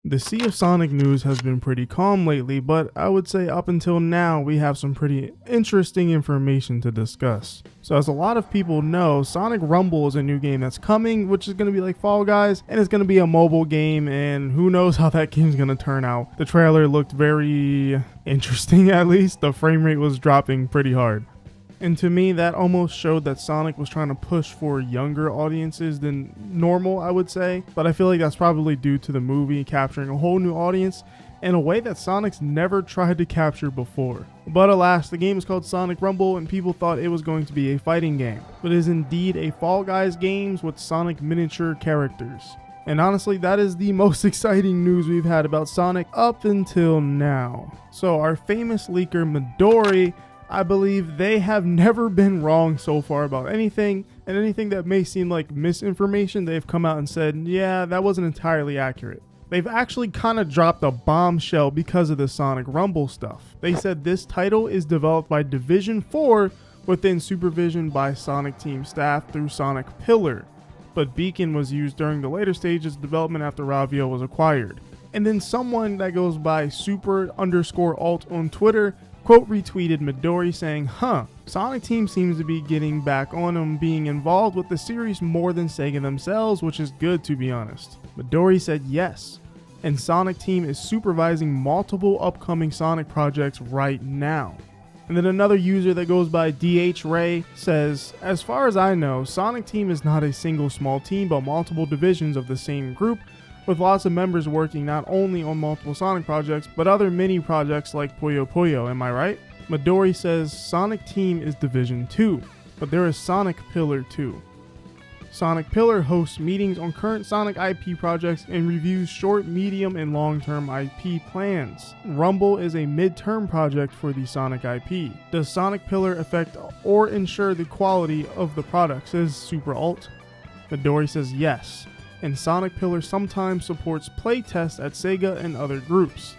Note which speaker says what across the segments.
Speaker 1: The sea of Sonic news has been pretty calm lately, but I would say up until now we have some pretty interesting information to discuss. So as a lot of people know, Sonic Rumble is a new game that's coming, which is going to be like Fall Guys, and it's going to be a mobile game, and who knows how that game's going to turn out. The trailer looked very interesting, at least. The frame rate was dropping pretty hard. And to me, that almost showed that Sonic was trying to push for younger audiences than normal, I would say. But I feel like that's probably due to the movie capturing a whole new audience in a way that Sonic's never tried to capture before. But alas, the game is called Sonic Rumble and people thought it was going to be a fighting game. But it is indeed a Fall Guys game with Sonic miniature characters. And honestly, that is the most exciting news we've had about Sonic up until now. So our famous leaker Midori, I believe they have never been wrong so far about anything, and anything that may seem like misinformation, they've come out and said, yeah, that wasn't entirely accurate. They've actually kind of dropped a bombshell because of the Sonic Rumble stuff. They said this title is developed by Division 4 within supervision by Sonic Team staff through Sonic Pillar, but Beacon was used during the later stages of development after Ravio was acquired. And then someone that goes by super_alt on Twitter quote retweeted Midori saying, Sonic Team seems to be getting back on them being involved with the series more than Sega themselves, which is good to be honest. Midori said yes, and Sonic Team is supervising multiple upcoming Sonic projects right now. And then another user that goes by DH Ray says, as far as I know, Sonic Team is not a single small team but multiple divisions of the same group, with lots of members working not only on multiple Sonic projects, but other mini projects like Puyo Puyo, am I right? Midori says Sonic Team is Division 2, but there is Sonic Pillar 2. Sonic Pillar hosts meetings on current Sonic IP projects and reviews short, medium, and long-term IP plans. Rumble is a mid-term project for the Sonic IP. Does Sonic Pillar affect or ensure the quality of the product, says SuperAlt? Midori says yes, and Sonic Pillar sometimes supports playtests at Sega and other groups.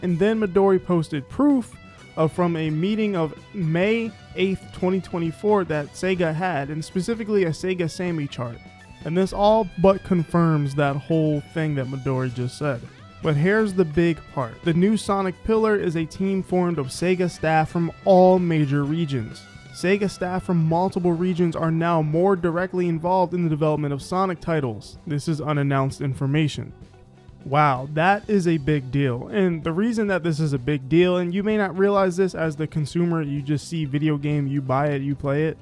Speaker 1: And then Midori posted proof from a meeting of May 8th, 2024 that Sega had, and specifically a Sega Sammy chart. And this all but confirms that whole thing that Midori just said. But here's the big part. The new Sonic Pillar is a team formed of Sega staff from all major regions. Sega staff from multiple regions are now more directly involved in the development of Sonic titles. This is unannounced information. Wow, that is a big deal. And the reason that this is a big deal, and you may not realize this as the consumer, you just see video game, you buy it, you play it.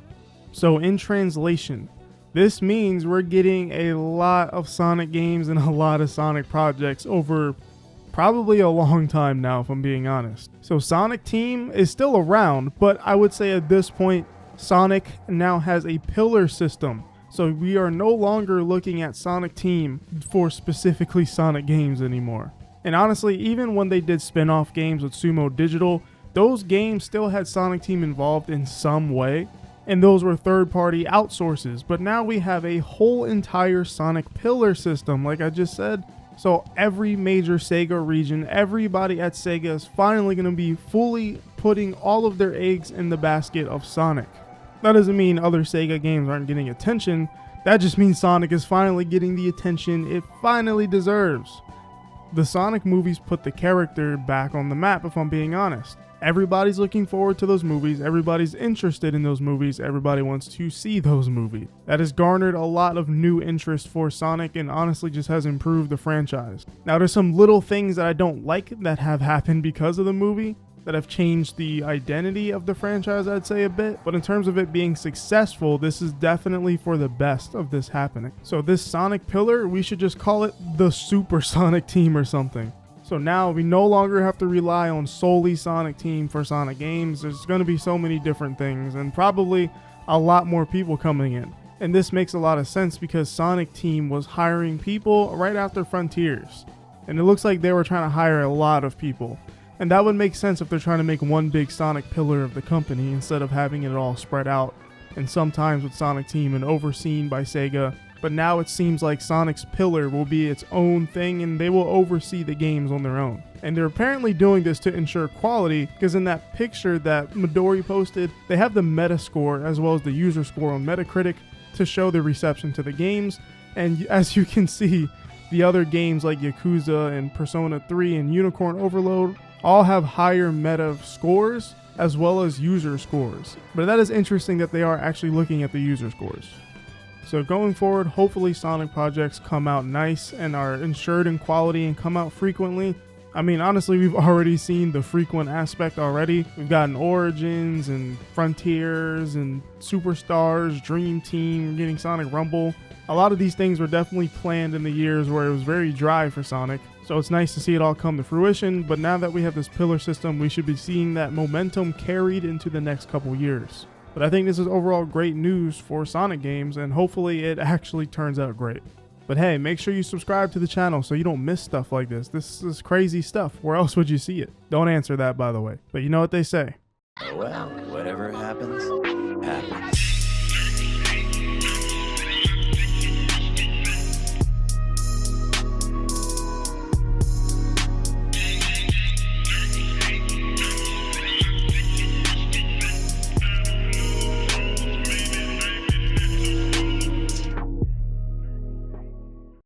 Speaker 1: So in translation, this means we're getting a lot of Sonic games and a lot of Sonic projects over probably a long time now, if I'm being honest. So Sonic Team is still around, but I would say at this point, Sonic now has a pillar system. So we are no longer looking at Sonic Team for specifically Sonic games anymore. And honestly, even when they did spin-off games with Sumo Digital, those games still had Sonic Team involved in some way, and those were third-party outsources. But now we have a whole entire Sonic Pillar system, like I just said. So every major Sega region, everybody at Sega is finally going to be fully putting all of their eggs in the basket of Sonic. That doesn't mean other Sega games aren't getting attention. That just means Sonic is finally getting the attention it finally deserves. The Sonic movies put the character back on the map, if I'm being honest. Everybody's looking forward to those movies, everybody's interested in those movies, everybody wants to see those movies. That has garnered a lot of new interest for Sonic and honestly just has improved the franchise. Now there's some little things that I don't like that have happened because of the movie, that have changed the identity of the franchise, I'd say a bit. But in terms of it being successful, this is definitely for the best of this happening. So this Sonic Pillar, we should just call it the Super Sonic Team or something. So now we no longer have to rely on solely Sonic Team for Sonic games. There's going to be so many different things and probably a lot more people coming in. And this makes a lot of sense because Sonic Team was hiring people right after Frontiers. And it looks like they were trying to hire a lot of people. And that would make sense if they're trying to make one big Sonic pillar of the company instead of having it all spread out. And sometimes with Sonic Team and overseen by Sega. But now it seems like Sonic's pillar will be its own thing and they will oversee the games on their own. And they're apparently doing this to ensure quality because in that picture that Midori posted, they have the Metascore as well as the user score on Metacritic to show the reception to the games. And as you can see, the other games like Yakuza and Persona 3 and Unicorn Overload all have higher meta scores as well as user scores. But that is interesting that they are actually looking at the user scores. So going forward, hopefully Sonic projects come out nice and are ensured in quality and come out frequently. I mean, honestly, we've already seen the frequent aspect already. We've gotten Origins and Frontiers and Superstars, Dream Team, we're getting Sonic Rumble. A lot of these things were definitely planned in the years where it was very dry for Sonic. So it's nice to see it all come to fruition, but now that we have this pillar system, we should be seeing that momentum carried into the next couple years. But I think this is overall great news for Sonic games, and hopefully it actually turns out great. But hey, make sure you subscribe to the channel so you don't miss stuff like this. This is crazy stuff. Where else would you see it? Don't answer that, by the way. But you know what they say.
Speaker 2: Well, whatever happens, happens.